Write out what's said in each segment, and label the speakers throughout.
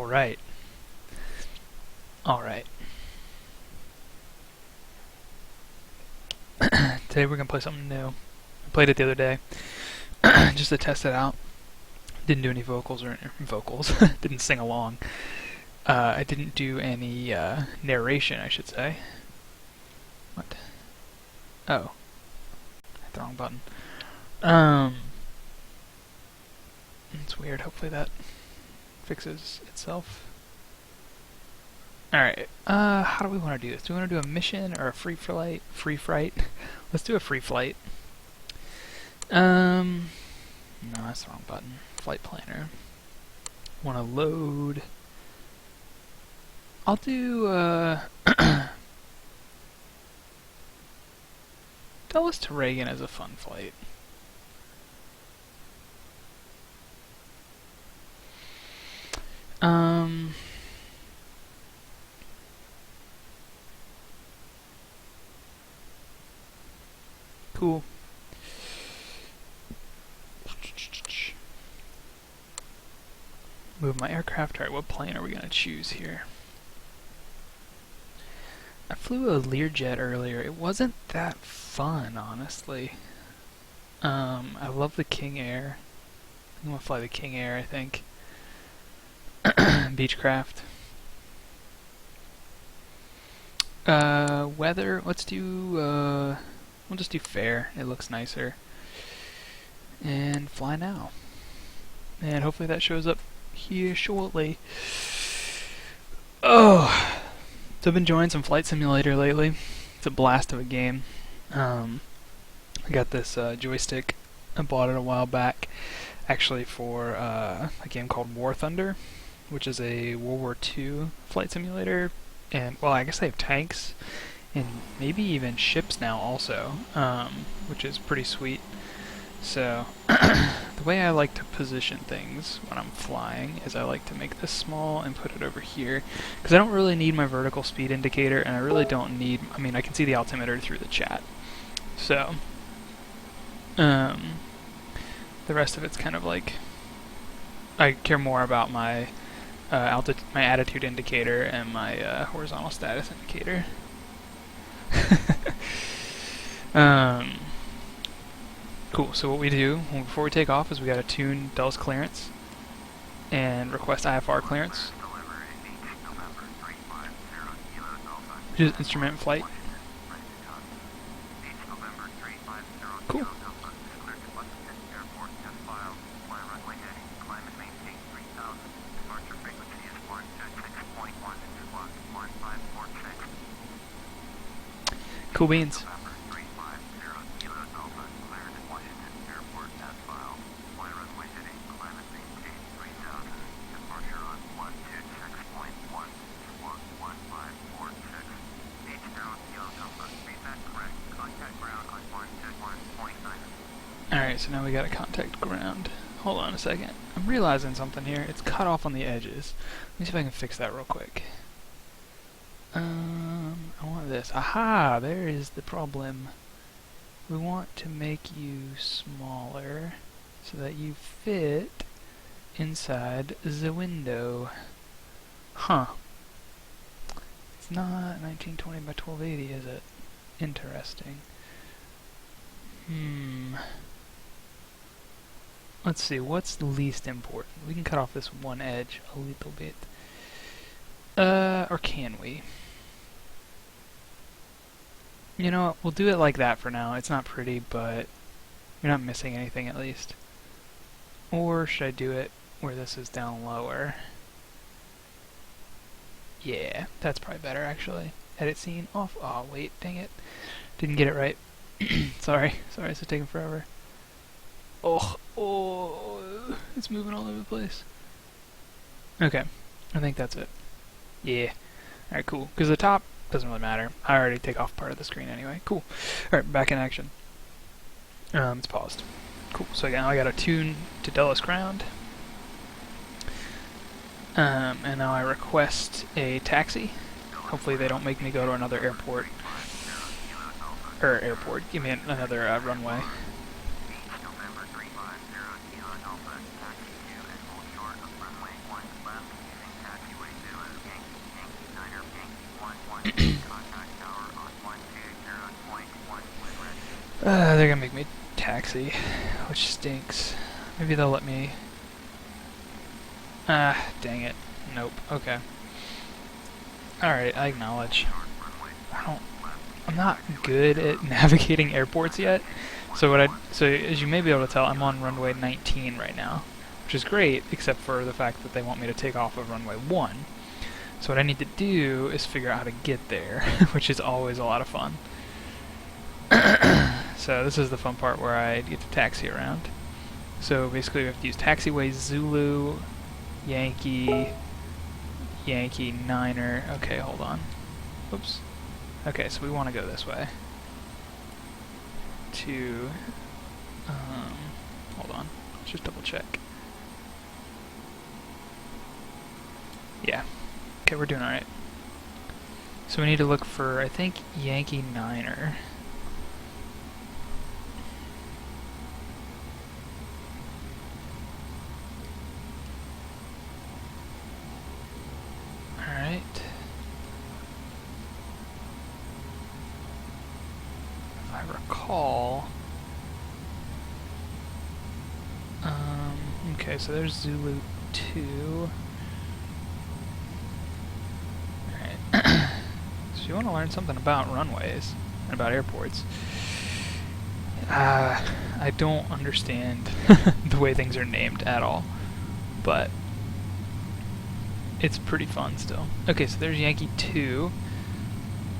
Speaker 1: Alright. Alright. Today we're gonna play something new. I played it the other day just to test it out. Didn't do any vocals or vocals. Didn't sing along. I didn't do any narration, I should say. What? Oh. Hit the wrong button. It's weird. Hopefully that fixes itself. Alright, how do we want to do this? Do we want to do a mission or a free flight? Free fright? Let's do a free flight. No, that's the wrong button. Flight planner. Want to load. I'll do, Dallas to Reagan as a fun flight. Cool. Move my aircraft. Alright, what plane are we going to choose here? I flew a Learjet earlier. It wasn't that fun, honestly. I love the King Air. I'm going to fly the King Air, I think. Beechcraft. Weather, let's do, we'll just do fair. It looks nicer. And fly now. And hopefully that shows up here shortly. Oh! So I've been enjoying some Flight Simulator lately. It's a blast of a game. I got this joystick. I bought it a while back, actually for a game called War Thunder, which is a World War II flight simulator. And, well, I guess they have tanks and maybe even ships now also, which is pretty sweet. So, the way I like to position things when I'm flying is I like to make this small and put it over here, because I don't really need my vertical speed indicator, and I really don't need, I mean, I can see the altimeter through the chat. So, the rest of it's kind of like, I care more about my my attitude indicator and my horizontal status indicator. Cool, so what we do before we take off is we gotta tune Dell's clearance and request IFR clearance, which is instrument flight. Cool. Cool beans. Alright, so now we gotta contact ground. Hold on a second. I'm realizing something here. It's cut off on the edges. Let me see if I can fix that real quick. I want this. Aha! There is the problem. We want to make you smaller so that you fit inside the window. Huh. It's not 1920 by 1280, is it? Interesting. Let's see, what's least important? We can cut off this one edge a little bit. Or can we? You know what, we'll do it like that for now. It's not pretty, but you're not missing anything at least. Or should I do it where this is down lower? Yeah, that's probably better actually. Edit scene off. Oh wait, dang it. Didn't get it right. Sorry, this is taking forever. Oh, it's moving all over the place. Okay, I think that's it. Yeah. Alright, cool. Because the top doesn't really matter. I already take off part of the screen anyway. Cool. Alright, back in action. It's paused. Cool. So now I gotta tune to Dulles ground. And now I request a taxi. Hopefully they don't make me go to another airport. Give me another runway. they're gonna make me taxi, which stinks. Maybe they'll let me... Ah, dang it. Nope. Okay. Alright, I acknowledge. I'm not good at navigating airports yet. So as you may be able to tell, I'm on runway 19 right now, which is great, except for the fact that they want me to take off of runway 1. So what I need to do is figure out how to get there, which is always a lot of fun. So this is the fun part where I get to taxi around. So basically we have to use taxiway Zulu, Yankee, Yankee, Niner. Okay, hold on. Oops. Okay, so we want to go this way. To, hold on. Let's just double check. Yeah. Okay, we're doing alright. So we need to look for, I think, Yankee Niner. Alright. If I recall... okay, so there's Zulu 2. Alright. So you want to learn something about runways and about airports. I don't understand the way things are named at all, but it's pretty fun still. Okay, so there's Yankee 2.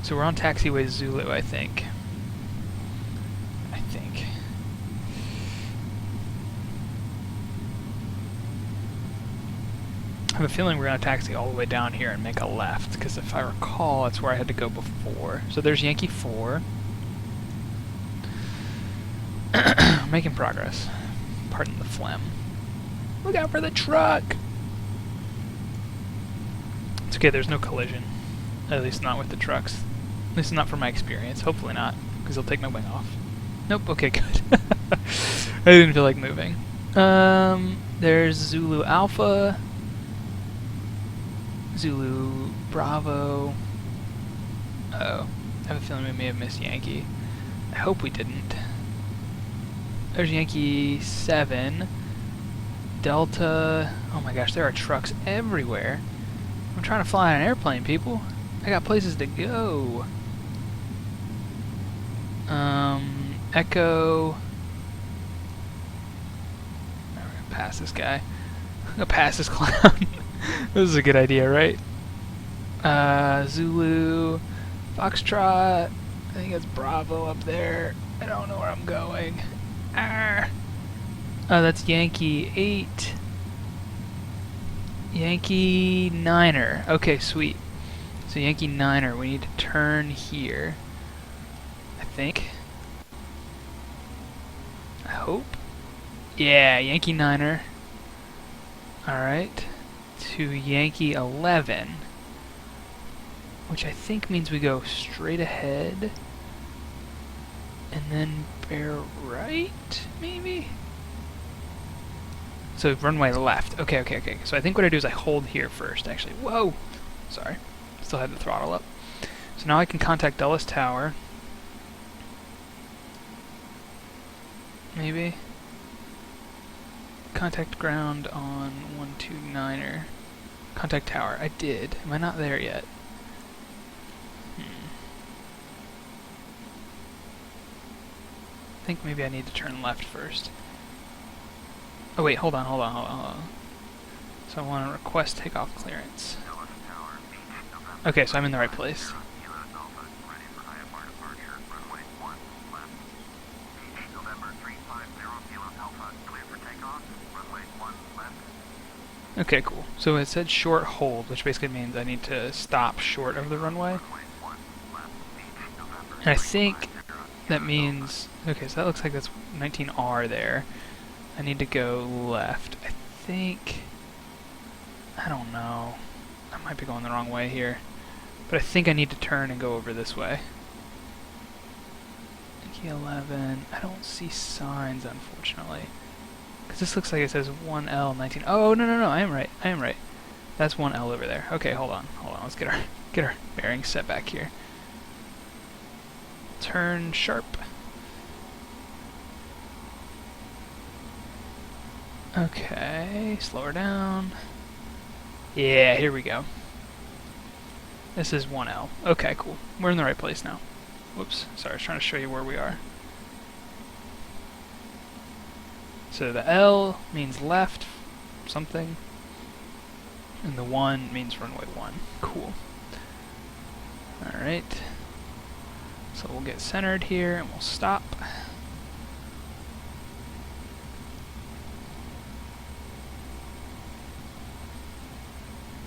Speaker 1: So we're on taxiway Zulu, I think. I have a feeling we're going to taxi all the way down here and make a left, because if I recall, that's where I had to go before. So there's Yankee 4. Making progress. Pardon the phlegm. Look out for the truck! It's okay, there's no collision. At least not with the trucks. At least not from my experience. Hopefully not, because they'll take my wing off. Nope, okay, good. I didn't feel like moving. There's Zulu Alpha. Zulu Bravo. Oh, I have a feeling we may have missed Yankee. I hope we didn't. There's Yankee 7. Delta. Oh my gosh, there are trucks everywhere. I'm trying to fly an airplane, people. I got places to go. Echo. We're gonna pass this guy. I'm gonna pass this clown. This is a good idea, right? Zulu, Foxtrot. I think it's Bravo up there. I don't know where I'm going. That's Yankee 8. Yankee Niner. Okay, sweet. So Yankee Niner, we need to turn here. I think. I hope. Yeah, Yankee Niner. Alright. To Yankee 11. Which I think means we go straight ahead. And then bear right, maybe? So runway left. Okay, okay, okay. So I think what I do is I hold here first, actually. Whoa! Sorry. Still had the throttle up. So now I can contact Dulles Tower. Maybe. Contact ground on 129er. Contact tower. I did. Am I not there yet? I think maybe I need to turn left first. Oh wait, hold on. So I want to request takeoff clearance. Okay, so I'm in the right place. Okay, cool. So it said short hold, which basically means I need to stop short of the runway. And I think that means... Okay, so that looks like that's 19R there. I need to go left. I think... I don't know. I might be going the wrong way here. But I think I need to turn and go over this way. Yankee 11... I don't see signs, unfortunately. Because this looks like it says 1L19. Oh, no, I am right. That's 1L over there. Okay, hold on. Let's get our bearings set back here. Turn sharp. Okay, slow her down. Yeah, here we go. This is 1L. Okay, cool. We're in the right place now. Whoops, sorry, I was trying to show you where we are. So the L means left, something, and the 1 means runway 1. Cool. Alright. So we'll get centered here and we'll stop.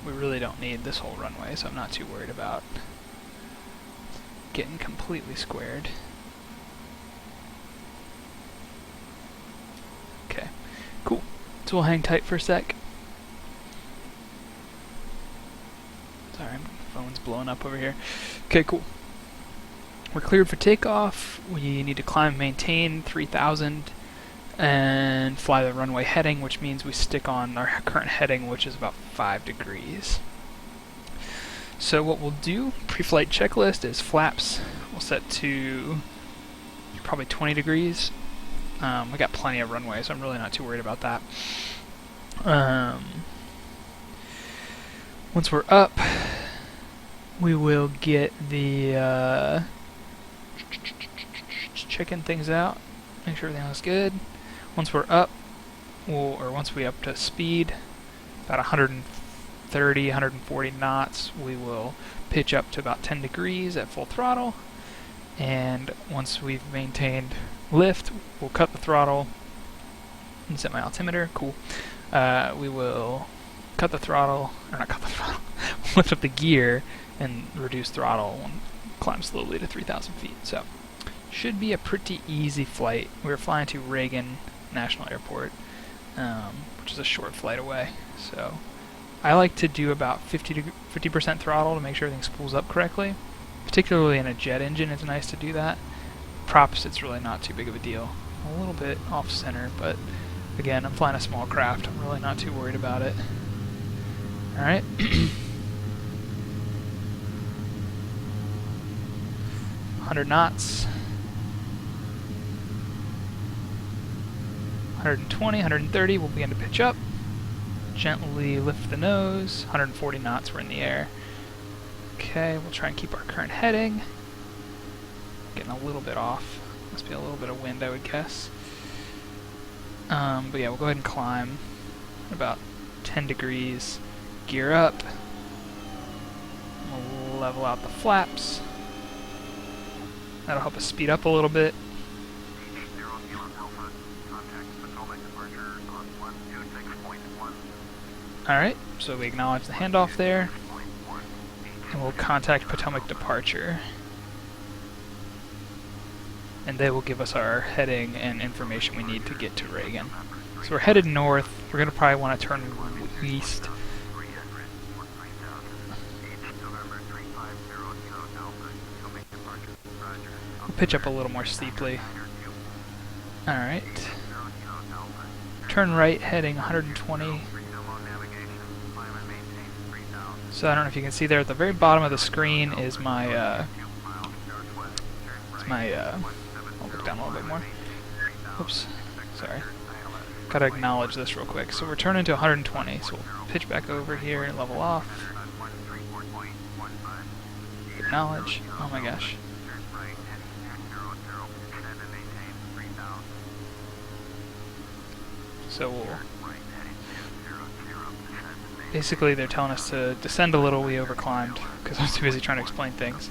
Speaker 1: We really don't need this whole runway, so I'm not too worried about getting completely squared. Okay, cool. So we'll hang tight for a sec. Sorry, my phone's blowing up over here. Okay, cool. We're cleared for takeoff. We need to climb and maintain 3,000 and fly the runway heading, which means we stick on our current heading, which is about 5 degrees. So what we'll do, pre-flight checklist, is flaps. We'll set to probably 20 degrees. We got plenty of runway, so I'm really not too worried about that. Once we're up, we will get the just checking things out, make sure everything looks good. Once we're up, once we up to speed, about 130, 140 knots, we will pitch up to about 10 degrees at full throttle. And once we've maintained lift, we'll cut the throttle and set my altimeter. Cool. We will cut the throttle, or not cut the throttle, lift up the gear and reduce throttle and climb slowly to 3,000 feet. So, should be a pretty easy flight. We're flying to Reagan National Airport, which is a short flight away. So, I like to do about 50% throttle to make sure everything spools up correctly. Particularly in a jet engine, it's nice to do that. Props, it's really not too big of a deal. A little bit off center, but again, I'm flying a small craft. I'm really not too worried about it. Alright. 100 knots. 120, 130, we'll begin to pitch up. Gently lift the nose. 140 knots, we're in the air. Okay, we'll try and keep our current heading. Getting a little bit off. Must be a little bit of wind, I would guess. But yeah, we'll go ahead and climb about 10 degrees. Gear up. We'll level out the flaps. That'll help us speed up a little bit. Alright, so we acknowledge the handoff there. And we'll contact Potomac departure. And they will give us our heading and information we need to get to Reagan. So we're headed north. We're going to probably want to turn east. We'll pitch up a little more steeply. Alright. Turn right, heading 120. So I don't know if you can see there at the very bottom of the screen is my, I'll look down a little bit more. Oops, sorry. Gotta acknowledge this real quick. So we're turning to 120, so we'll pitch back over here and level off. Acknowledge, oh my gosh. So we'll basically, they're telling us to descend a little. We overclimbed because I was too busy trying to explain things.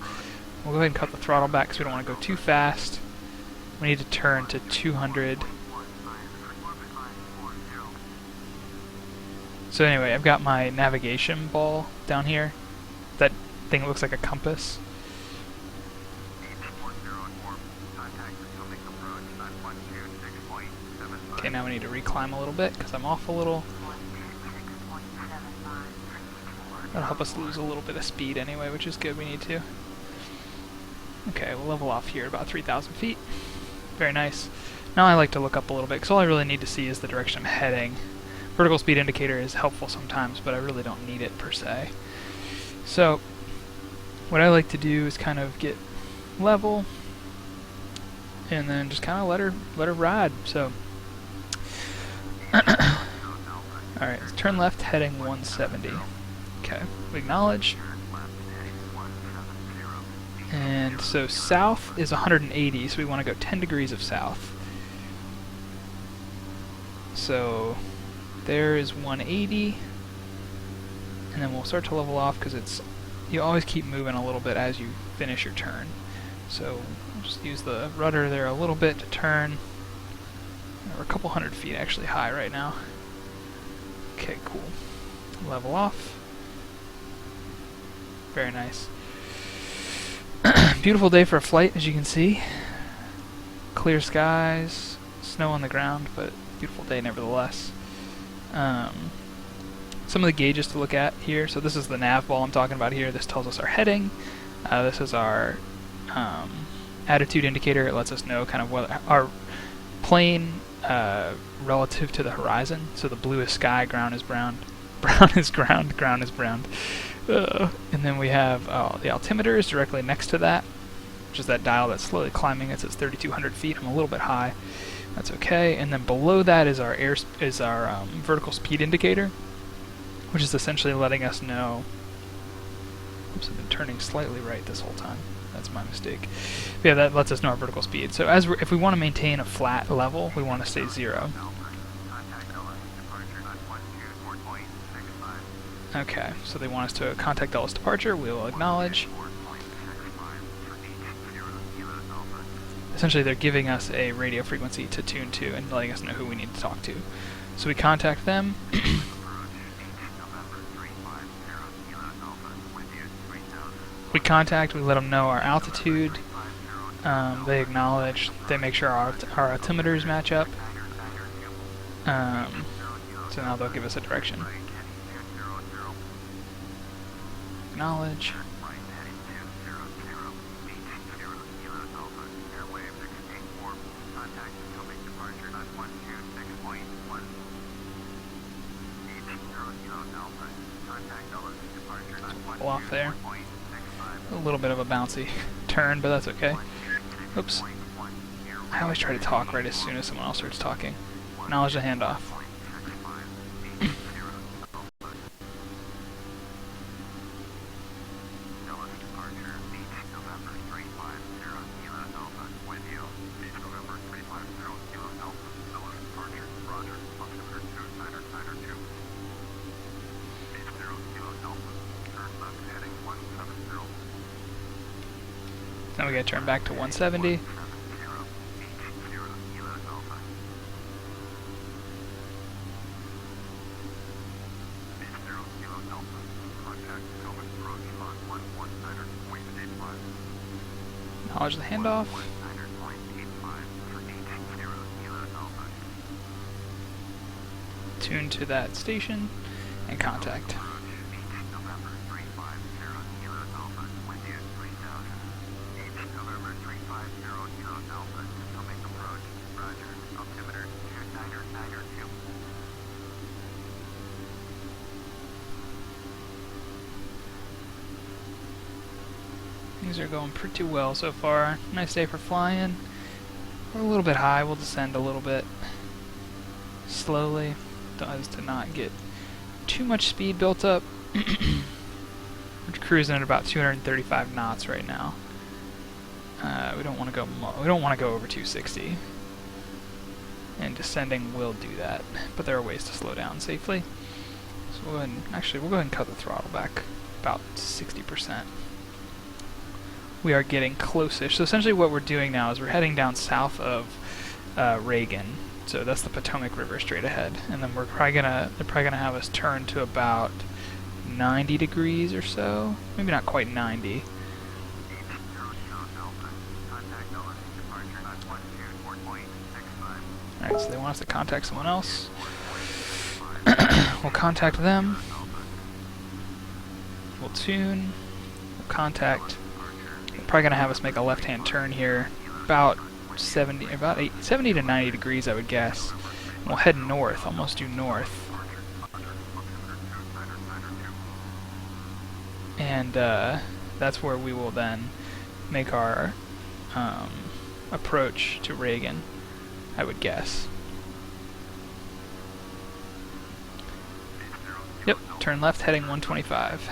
Speaker 1: We'll go ahead and cut the throttle back because we don't want to go too fast. We need to turn to 200. So anyway, I've got my navigation ball down here. That thing looks like a compass. Okay, now we need to reclimb a little bit because I'm off a little. That'll help us lose a little bit of speed anyway, which is good, we need to. Okay, we'll level off here at about 3,000 feet. Very nice. Now I like to look up a little bit, because all I really need to see is the direction I'm heading. Vertical speed indicator is helpful sometimes, but I really don't need it per se. So, what I like to do is kind of get level, and then just kind of let her ride. So, Alright, turn left heading 170. Okay, we acknowledge. And so south is 180, so we want to go 10 degrees of south. So there is 180, and then we'll start to level off because it's, you always keep moving a little bit as you finish your turn. So we'll just use the rudder there a little bit to turn. We're a couple hundred feet actually high right now. Okay, cool. Level off. Very nice. Beautiful day for a flight, as you can see. Clear skies, snow on the ground, but beautiful day nevertheless. Some of the gauges to look at here. So this is the nav ball I'm talking about here. This tells us our heading. This is our attitude indicator. It lets us know kind of what our plane relative to the horizon. So the blue is sky, ground is brown, brown is ground, ground is brown. And then we have the altimeter is directly next to that, which is that dial that's slowly climbing. It says 3,200 feet. I'm a little bit high. That's okay. And then below that is our vertical speed indicator, which is essentially letting us know. Oops, I've been turning slightly right this whole time. That's my mistake. But yeah, that lets us know our vertical speed. So if we want to maintain a flat level, we want to stay 0. Okay, so they want us to contact Dulles departure. We will acknowledge. Essentially, they're giving us a radio frequency to tune to and letting us know who we need to talk to. So we contact them. We let them know our altitude. They acknowledge. They make sure our altimeters match up. So now they'll give us a direction. Acknowledge. Pull off there. A little bit of a bouncy turn, but that's okay. Oops. I always try to talk right as soon as someone else starts talking. Acknowledge the handoff. Now we gotta turn back to 170. Acknowledge the handoff. Tune to that station and contact. These are going pretty well so far. Nice day for flying. We're a little bit high. We'll descend a little bit slowly, as to not get too much speed built up. We're cruising at about 235 knots right now. We don't want to go. We don't want to go over 260. And descending will do that, but there are ways to slow down safely. So we'll go ahead and, actually, we'll go ahead and cut the throttle back about 60%. We are getting close-ish. So essentially what we're doing now is we're heading down south of Reagan. So that's the Potomac River straight ahead. And then they're probably gonna have us turn to about 90 degrees or so. Maybe not quite 90. Alright, so they want us to contact someone else. We'll contact them. We'll tune. We'll contact. Probably gonna have us make a left-hand turn here, about 70 to 90 degrees, I would guess. And we'll head north, almost due north, and that's where we will then make our approach to Reagan, I would guess. Yep, turn left heading 125.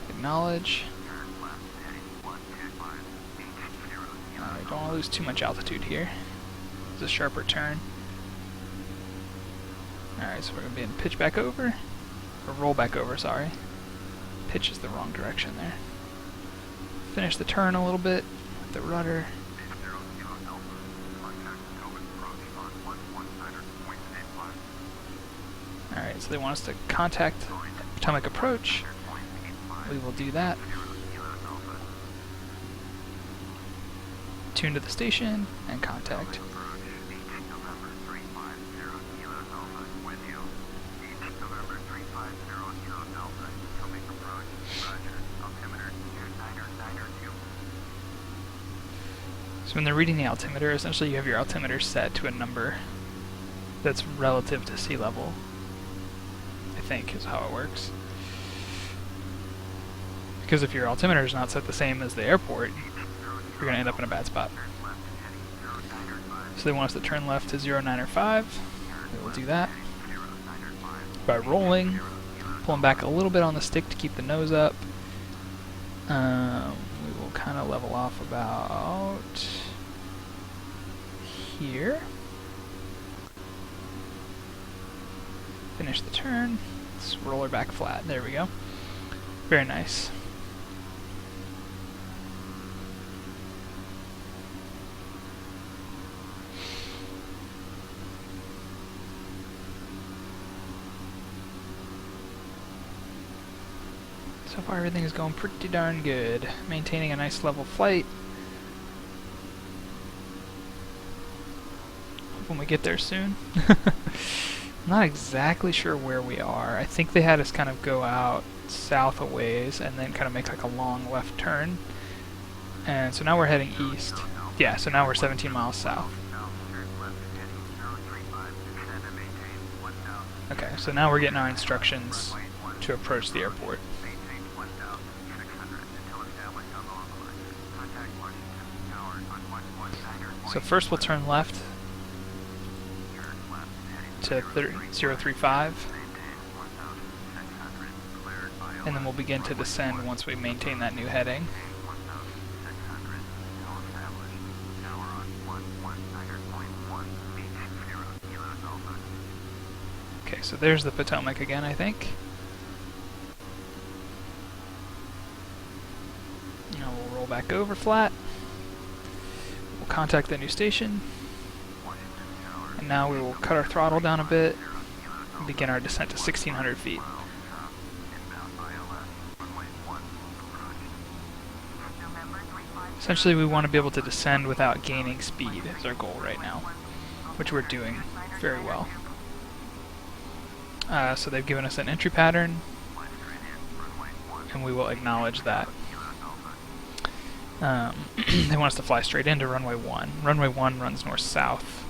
Speaker 1: Acknowledge. Alright, don't want to lose too much altitude here. It's a sharper turn. Alright, so we're going to be in pitch back over. Or roll back over, sorry. Pitch is the wrong direction there. Finish the turn a little bit with the rudder. Alright, so they want us to contact Potomac approach. We will do that. Tune to the station and contact. So when they're reading the altimeter, essentially you have your altimeter set to a number that's relative to sea level, I think is how it works. Because if your altimeter is not set the same as the airport, you're going to end up in a bad spot. So they want us to turn left to 095. We will do that by rolling, pulling back a little bit on the stick to keep the nose up. We will kind of level off about here. Finish the turn. Let's roll her back flat. There we go. Very nice. So far everything is going pretty darn good. Maintaining a nice level flight. Hope when we get there soon. Not exactly sure where we are. I think they had us kind of go out south a ways and then kind of make like a long left turn. And so now we're heading east. Yeah, so now we're 17 miles south. Okay, so now we're getting our instructions to approach the airport. So first we'll turn left to 035, and then we'll begin to descend once we maintain that new heading. Okay, so there's the Potomac again, I think. Now we'll roll back over flat. We'll contact the new station. And now we will cut our throttle down a bit and begin our descent to 1,600 feet. Essentially, we want to be able to descend without gaining speed is our goal right now, which we're doing very well. So they've given us an entry pattern, and we will acknowledge that. They want us to fly straight into runway 1. Runway 1 runs north-south.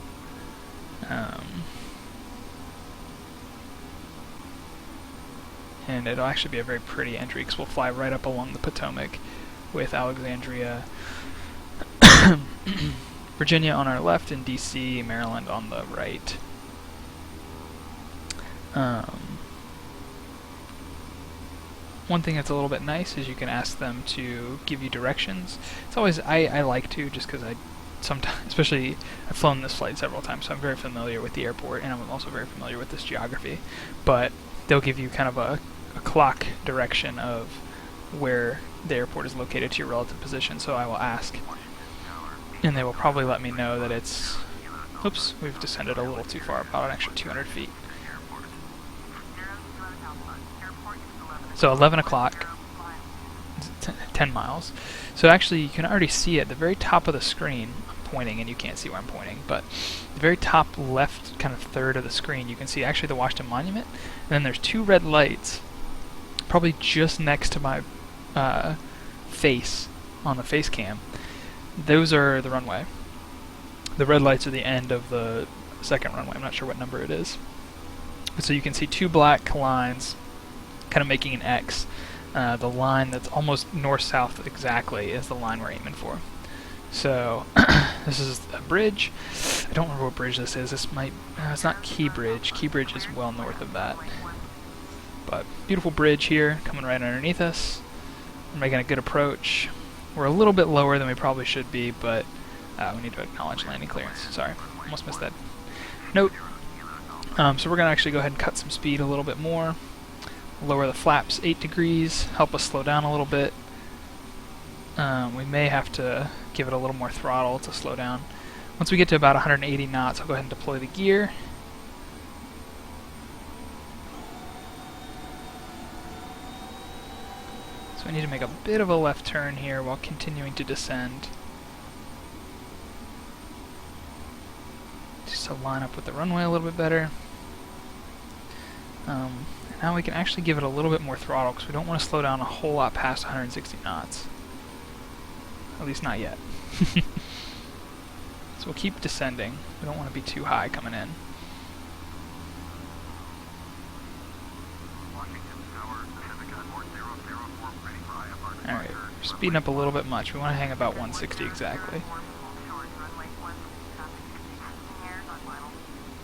Speaker 1: And it'll actually be a very pretty entry because we'll fly right up along the Potomac with Alexandria, Virginia on our left, and DC, Maryland on the right. One thing that's a little bit nice is you can ask them to give you directions. It's always, I like to, just because I sometimes, especially I've flown this flight several times, so I'm very familiar with the airport, and I'm also very familiar with this geography. But they'll give you kind of a clock direction of where the airport is located to your relative position, so I will ask. And they will probably let me know that it's, oops, we've descended a little too far, about an extra 200 feet. So 11 o'clock, 10 miles. So actually you can already see at the very top of the screen, I'm pointing and you can't see where I'm pointing, but the very top left kind of third of the screen, you can see actually the Washington Monument, and then there's two red lights, probably just next to my face on the face cam. Those are the runway. The red lights are the end of the second runway. I'm not sure what number it is. But so you can see two black lines kind of making an X. The line that's almost north-south exactly is the line we're aiming for. So This is a bridge. I don't remember what bridge this is. This might... it's not Key Bridge. Key Bridge is well north of that. But beautiful bridge here, coming right underneath us. We're making a good approach. We're a little bit lower than we probably should be, but we need to acknowledge landing clearance. Sorry, almost missed that note. So we're going to actually go ahead and cut some speed a little bit more. Lower the flaps 8 degrees, help us slow down a little bit. We may have to give it a little more throttle to slow down. Once we get to about 180 knots, I'll go ahead and deploy the gear. So I need to make a bit of a left turn here while continuing to descend. Just to line up with the runway a little bit better. Now we can actually give it a little bit more throttle because we don't want to slow down a whole lot past 160 knots. At least not yet. So we'll keep descending. We don't want to be too high coming in. Alright, we're speeding up a little bit much. We want to hang about 160 exactly.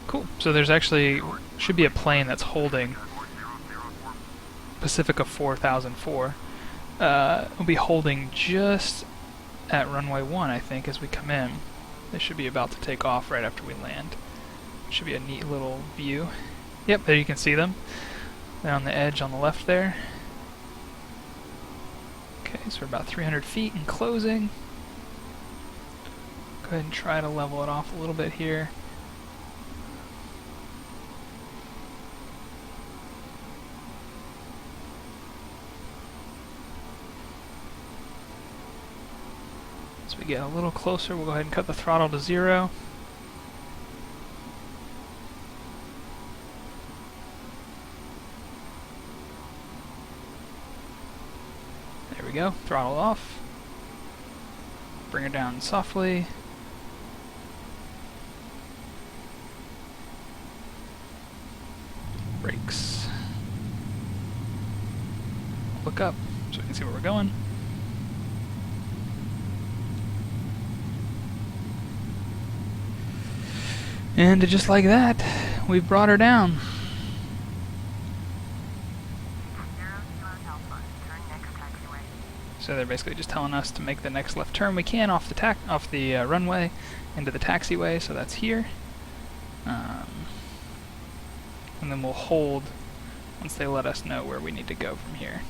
Speaker 1: Cool. So there's actually, should be a plane that's holding Pacifica 4004. We'll be holding just at runway 1, I think, as we come in. They should be about to take off right after we land. Should be a neat little view. Yep, there you can see them. They're on the edge on the left there. Okay, so we're about 300 feet and closing. Go ahead and try to level it off a little bit here. As we get a little closer, we'll go ahead and cut the throttle to 0. There we go, throttle off. Bring her down softly. Brakes. Look up so we can see where we're going. And just like that, we've brought her down. So they're basically just telling us to make the next left turn we can off the runway into the taxiway. So that's here, and then we'll hold once they let us know where we need to go from here.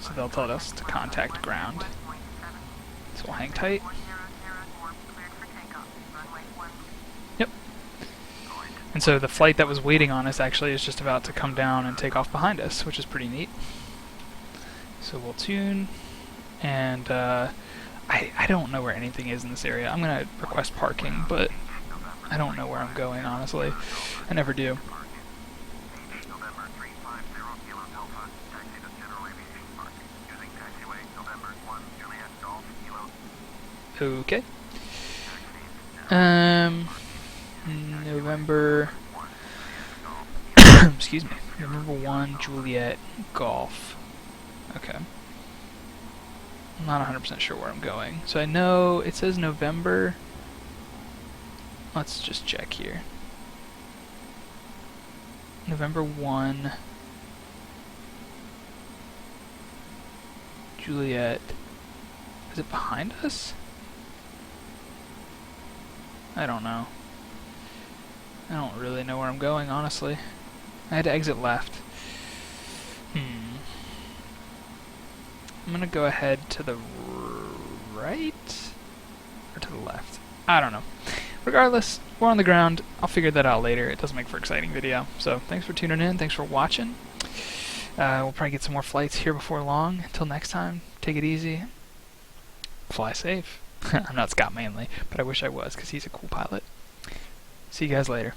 Speaker 1: So they'll tell us to contact ground. So we'll hang tight. Yep. And so the flight that was waiting on us actually is just about to come down and take off behind us, which is pretty neat. So we'll tune, and I don't know where anything is in this area. I'm going to request parking, but I don't know where I'm going, honestly. I never do. Okay. November... excuse me. November 1, Juliet, Golf. Okay. I'm not 100% sure where I'm going. So I know it says November. Let's just check here. November 1, Juliet. Is it behind us? I don't know. I don't really know where I'm going, honestly. I had to exit left. I'm gonna go ahead to the right? Or to the left? I don't know. Regardless, we're on the ground. I'll figure that out later. It doesn't make for an exciting video. So, thanks for tuning in. Thanks for watching. We'll probably get some more flights here before long. Until next time, take it easy. Fly safe. I'm not Scott Manley, but I wish I was, because he's a cool pilot. See you guys later.